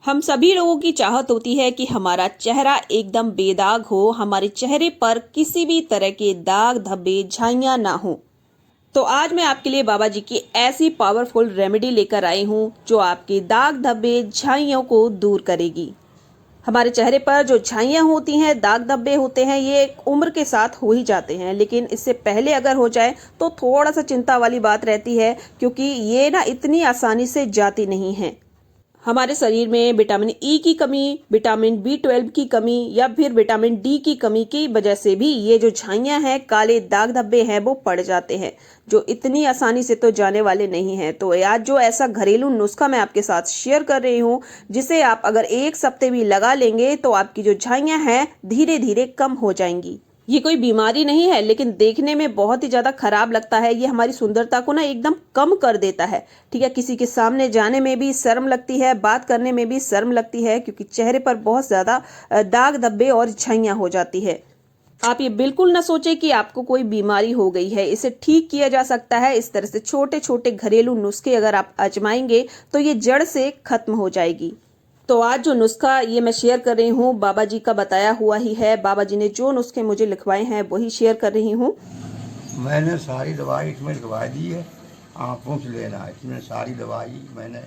हम सभी लोगों की चाहत होती है कि हमारा चेहरा एकदम बेदाग हो, हमारे चेहरे पर किसी भी तरह के दाग धब्बे झाइयाँ ना हो। तो आज मैं आपके लिए बाबा जी की ऐसी पावरफुल रेमेडी लेकर आई हूँ जो आपके दाग धब्बे झाइयों को दूर करेगी। हमारे चेहरे पर जो झाइयाँ होती हैं, दाग धब्बे होते हैं, ये एक उम्र के साथ हो ही जाते हैं, लेकिन इससे पहले अगर हो जाए तो थोड़ा सा चिंता वाली बात रहती है, क्योंकि ये ना इतनी आसानी से जाती नहीं है। हमारे शरीर में विटामिन ई की कमी, विटामिन बी 12 की कमी या फिर विटामिन डी की कमी की वजह से भी ये जो झाइयाँ हैं, काले दाग धब्बे हैं, वो पड़ जाते हैं, जो इतनी आसानी से तो जाने वाले नहीं हैं। तो आज जो ऐसा घरेलू नुस्खा मैं आपके साथ शेयर कर रही हूँ, जिसे आप अगर एक सप्ते भी लगा लेंगे तो आपकी जो झाइयाँ हैं धीरे धीरे कम हो जाएंगी। ये कोई बीमारी नहीं है, लेकिन देखने में बहुत ही ज्यादा खराब लगता है। ये हमारी सुंदरता को ना एकदम कम कर देता है। ठीक है, किसी के सामने जाने में भी शर्म लगती है, बात करने में भी शर्म लगती है, क्योंकि चेहरे पर बहुत ज्यादा दाग धब्बे और झाइयाँ हो जाती है। आप ये बिल्कुल ना सोचे कि आपको कोई बीमारी हो गई है। इसे ठीक किया जा सकता है। इस तरह से छोटे छोटे घरेलू नुस्खे अगर आप आजमाएंगे तो ये जड़ से खत्म हो जाएगी। तो आज जो नुस्खा ये मैं शेयर कर रही हूँ, बाबा जी का बताया हुआ ही है। बाबा जी ने जो नुस्खे मुझे लिखवाए हैं वही शेयर कर रही हूँ। मैंने सारी दवाई इसमें लिखवा दी है, आप पूछ लेना। इसमें सारी दवाई मैंने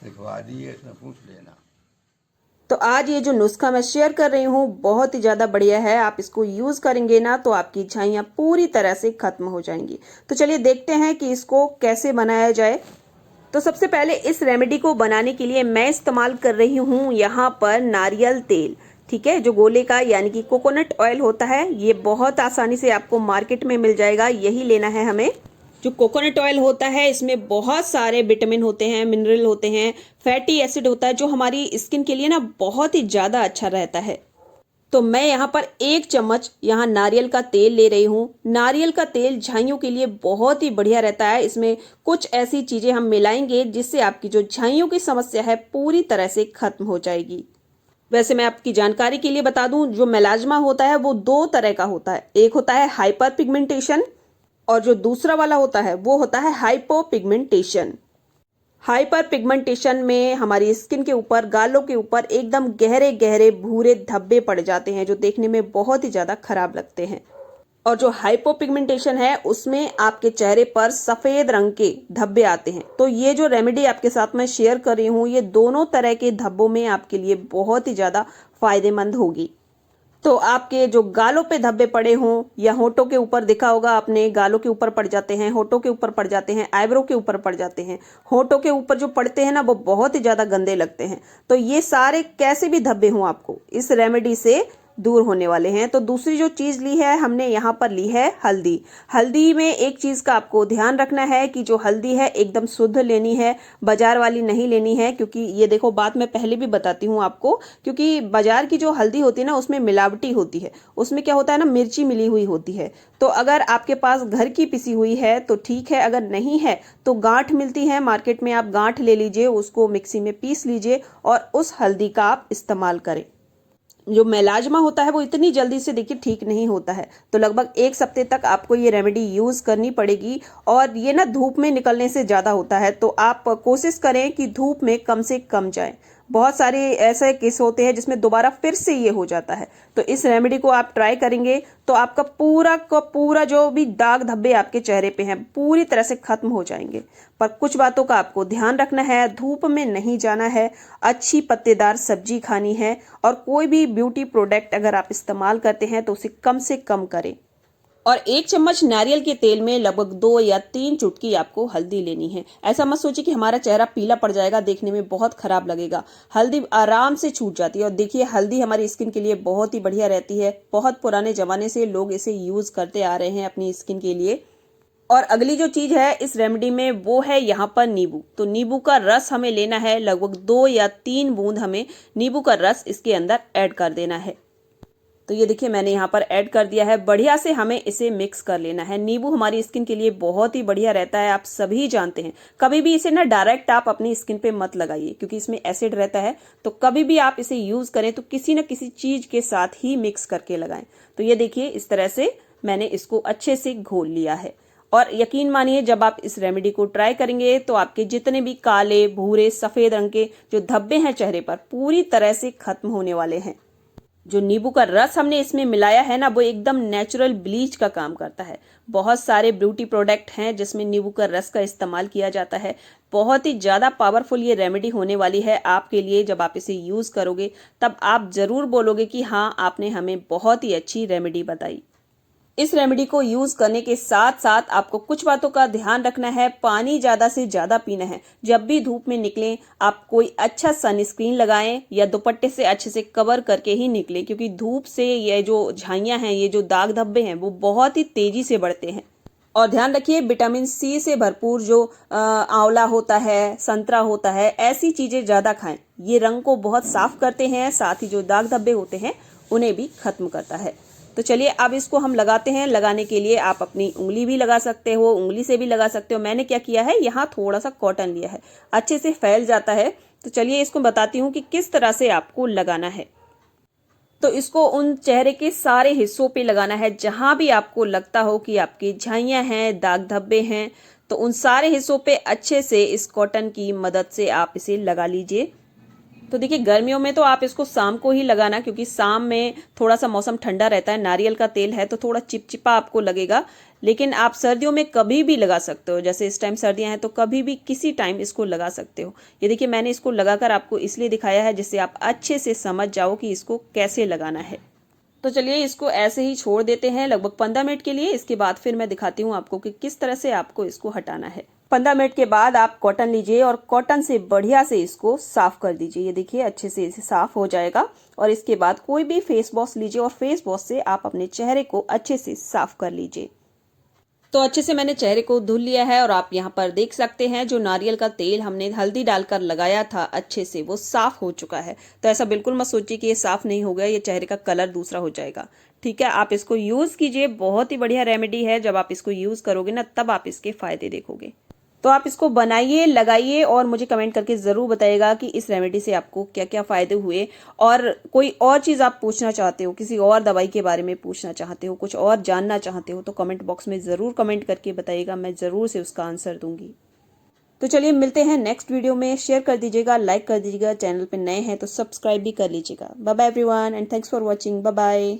लिखवा दी है, इसमें पूछ लेना। तो आज ये जो नुस्खा मैं शेयर कर रही हूँ बहुत ही ज्यादा बढ़िया है। आप इसको यूज करेंगे ना तो आपकी झाइयाँ पूरी तरह से खत्म हो जाएंगी। तो चलिए देखते हैं कि इसको कैसे बनाया जाए। तो सबसे पहले इस रेमेडी को बनाने के लिए मैं इस्तेमाल कर रही हूँ यहाँ पर नारियल तेल। ठीक है, जो गोले का यानी कि कोकोनट ऑयल होता है, ये बहुत आसानी से आपको मार्केट में मिल जाएगा, यही लेना है हमें। जो कोकोनट ऑयल होता है इसमें बहुत सारे विटामिन होते हैं, मिनरल होते हैं, फैटी एसिड होता है, जो हमारी स्किन के लिए ना बहुत ही ज्यादा अच्छा रहता है। तो मैं यहाँ पर 1 चम्मच यहाँ नारियल का तेल ले रही हूँ। नारियल का तेल झाइयों के लिए बहुत ही बढ़िया रहता है। इसमें कुछ ऐसी चीजें हम मिलाएंगे जिससे आपकी जो झाइयों की समस्या है पूरी तरह से खत्म हो जाएगी। वैसे मैं आपकी जानकारी के लिए बता दूं, जो मेलाज्मा होता है वो 2 तरह का होता है। एक होता है हाइपर पिगमेंटेशन और जो दूसरा वाला होता है वो होता है हाइपो पिगमेंटेशन। हाइपर पिगमेंटेशन में हमारी स्किन के ऊपर, गालों के ऊपर एकदम गहरे गहरे भूरे धब्बे पड़ जाते हैं, जो देखने में बहुत ही ज्यादा खराब लगते हैं। और जो हाइपो पिगमेंटेशन है उसमें आपके चेहरे पर सफेद रंग के धब्बे आते हैं। तो ये जो रेमेडी आपके साथ मैं शेयर कर रही हूँ, ये दोनों तरह के धब्बों में आपके लिए बहुत ही ज्यादा फायदेमंद होगी। तो आपके जो गालों पे धब्बे पड़े हों या होठों के ऊपर, दिखा होगा आपने, गालों के ऊपर पड़ जाते हैं, होठों के ऊपर पड़ जाते हैं, आईब्रो के ऊपर पड़ जाते हैं। होठों के ऊपर जो पड़ते हैं ना वो बहुत ही ज्यादा गंदे लगते हैं। तो ये सारे कैसे भी धब्बे हों आपको इस रेमेडी से दूर होने वाले हैं। तो दूसरी जो चीज ली है हमने, यहाँ पर ली है हल्दी। हल्दी में एक चीज का आपको ध्यान रखना है कि जो हल्दी है एकदम शुद्ध लेनी है, बाजार वाली नहीं लेनी है। क्योंकि ये देखो, बात मैं पहले भी बताती हूँ आपको, क्योंकि बाजार की जो हल्दी होती है ना उसमें मिलावटी होती है। उसमें क्या होता है ना, मिर्ची मिली हुई होती है। तो अगर आपके पास घर की पिसी हुई है तो ठीक है, अगर नहीं है तो गांठ मिलती है मार्केट में, आप गांठ ले लीजिए, उसको मिक्सी में पीस लीजिए और उस हल्दी का आप इस्तेमाल करें। जो मेलाज्मा होता है वो इतनी जल्दी से देखिए ठीक नहीं होता है। तो लगभग 1 सप्ते तक आपको ये रेमेडी यूज करनी पड़ेगी। और ये ना धूप में निकलने से ज्यादा होता है, तो आप कोशिश करें कि धूप में कम से कम जाएं। बहुत सारे ऐसे केस होते हैं जिसमें दोबारा फिर से ये हो जाता है। तो इस रेमेडी को आप ट्राई करेंगे तो आपका पूरा का पूरा जो भी दाग धब्बे आपके चेहरे पे हैं पूरी तरह से खत्म हो जाएंगे। पर कुछ बातों का आपको ध्यान रखना है, धूप में नहीं जाना है, अच्छी पत्तेदार सब्जी खानी है, और कोई भी ब्यूटी प्रोडक्ट अगर आप इस्तेमाल करते हैं तो उसे कम से कम करें। और 1 चम्मच नारियल के तेल में लगभग 2 या 3 चुटकी आपको हल्दी लेनी है। ऐसा मत सोचिए कि हमारा चेहरा पीला पड़ जाएगा, देखने में बहुत खराब लगेगा। हल्दी आराम से छूट जाती है। और देखिए, हल्दी हमारी स्किन के लिए बहुत ही बढ़िया रहती है। बहुत पुराने जमाने से लोग इसे यूज करते आ रहे हैं अपनी स्किन के लिए। और अगली जो चीज है इस रेमेडी में वो है यहाँ पर नींबू। तो नींबू का रस हमें लेना है, लगभग 2 या 3 बूंद हमें नींबू का रस इसके अंदर ऐड कर देना है। तो ये देखिए, मैंने यहाँ पर ऐड कर दिया है। बढ़िया से हमें इसे मिक्स कर लेना है। नींबू हमारी स्किन के लिए बहुत ही बढ़िया रहता है, आप सभी जानते हैं। कभी भी इसे ना डायरेक्ट आप अपनी स्किन पे मत लगाइए, क्योंकि इसमें एसिड रहता है। तो कभी भी आप इसे यूज करें तो किसी न किसी चीज के साथ ही मिक्स करके लगाएं। तो ये देखिए, इस तरह से मैंने इसको अच्छे से घोल लिया है। और यकीन मानिए जब आप इस रेमेडी को ट्राई करेंगे तो आपके जितने भी काले, भूरे, सफेद रंग के जो धब्बे हैं चेहरे पर पूरी तरह से खत्म होने वाले हैं। जो नींबू का रस हमने इसमें मिलाया है ना, वो एकदम नेचुरल ब्लीच का काम करता है। बहुत सारे ब्यूटी प्रोडक्ट हैं जिसमें नींबू का रस का इस्तेमाल किया जाता है। बहुत ही ज़्यादा पावरफुल ये रेमेडी होने वाली है आपके लिए। जब आप इसे यूज़ करोगे तब आप ज़रूर बोलोगे कि हाँ, आपने हमें बहुत ही अच्छी रेमेडी बताई। इस रेमेडी को यूज करने के साथ साथ आपको कुछ बातों का ध्यान रखना है। पानी ज्यादा से ज्यादा पीना है। जब भी धूप में निकलें आप कोई अच्छा सनस्क्रीन लगाएं या दुपट्टे से अच्छे से कवर करके ही निकलें, क्योंकि धूप से ये जो झाइयां हैं, ये जो दाग धब्बे हैं, वो बहुत ही तेजी से बढ़ते हैं। और ध्यान रखिए विटामिन सी से भरपूर जो आंवला होता है, संतरा होता है, ऐसी चीजें ज्यादा खाएं। ये रंग को बहुत साफ करते हैं, साथ ही जो दाग धब्बे होते हैं उन्हें भी खत्म करता है। तो चलिए अब इसको हम लगाते हैं। लगाने के लिए आप अपनी उंगली भी लगा सकते हो, उंगली से भी लगा सकते हो। मैंने क्या किया है, यहाँ थोड़ा सा कॉटन लिया है, अच्छे से फैल जाता है। तो चलिए इसको बताती हूँ कि किस तरह से आपको लगाना है। तो इसको उन चेहरे के सारे हिस्सों पे लगाना है जहां भी आपको लगता हो कि आपकी झाइयां हैं, दाग धब्बे हैं, तो उन सारे हिस्सों पे अच्छे से इस कॉटन की मदद से आप इसे लगा लीजिए। तो देखिए गर्मियों में तो आप इसको शाम को ही लगाना, क्योंकि शाम में थोड़ा सा मौसम ठंडा रहता है, नारियल का तेल है तो थोड़ा चिपचिपा आपको लगेगा। लेकिन आप सर्दियों में कभी भी लगा सकते हो, जैसे इस टाइम सर्दियां हैं तो कभी भी किसी टाइम इसको लगा सकते हो। ये देखिए मैंने इसको लगाकर आपको इसलिए दिखाया है जिससे आप अच्छे से समझ जाओ कि इसको कैसे लगाना है। तो चलिए इसको ऐसे ही छोड़ देते हैं लगभग 15 मिनट के लिए। इसके बाद फिर मैं दिखाती हूँ आपको कि किस तरह से आपको इसको हटाना है। 15 मिनट के बाद आप कॉटन लीजिए और कॉटन से बढ़िया से इसको साफ कर दीजिए। ये देखिए अच्छे से इसे साफ हो जाएगा। और इसके बाद कोई भी फेस वॉश लीजिए और फेस वॉश से आप अपने चेहरे को अच्छे से साफ कर लीजिए। तो अच्छे से मैंने चेहरे को धुल लिया है और आप यहाँ पर देख सकते हैं जो नारियल का तेल हमने हल्दी डालकर लगाया था अच्छे से वो साफ हो चुका है। तो ऐसा बिल्कुल मत सोचिए कि ये साफ नहीं हो गया, ये चेहरे का कलर दूसरा हो जाएगा। ठीक है, आप इसको यूज कीजिए, बहुत ही बढ़िया रेमेडी है। जब आप इसको यूज करोगे ना तब आप इसके फायदे देखोगे। तो आप इसको बनाइए, लगाइए और मुझे कमेंट करके ज़रूर बताइएगा कि इस रेमेडी से आपको क्या क्या फ़ायदे हुए। और कोई और चीज़ आप पूछना चाहते हो, किसी और दवाई के बारे में पूछना चाहते हो, कुछ और जानना चाहते हो, तो कमेंट बॉक्स में ज़रूर कमेंट करके बताइएगा, मैं ज़रूर से उसका आंसर दूंगी। तो चलिए मिलते हैं नेक्स्ट वीडियो में। शेयर कर दीजिएगा, लाइक कर दीजिएगा, चैनल पर नए हैं तो सब्सक्राइब भी कर लीजिएगा। Bye bye everyone and thanks for watching. Bye bye.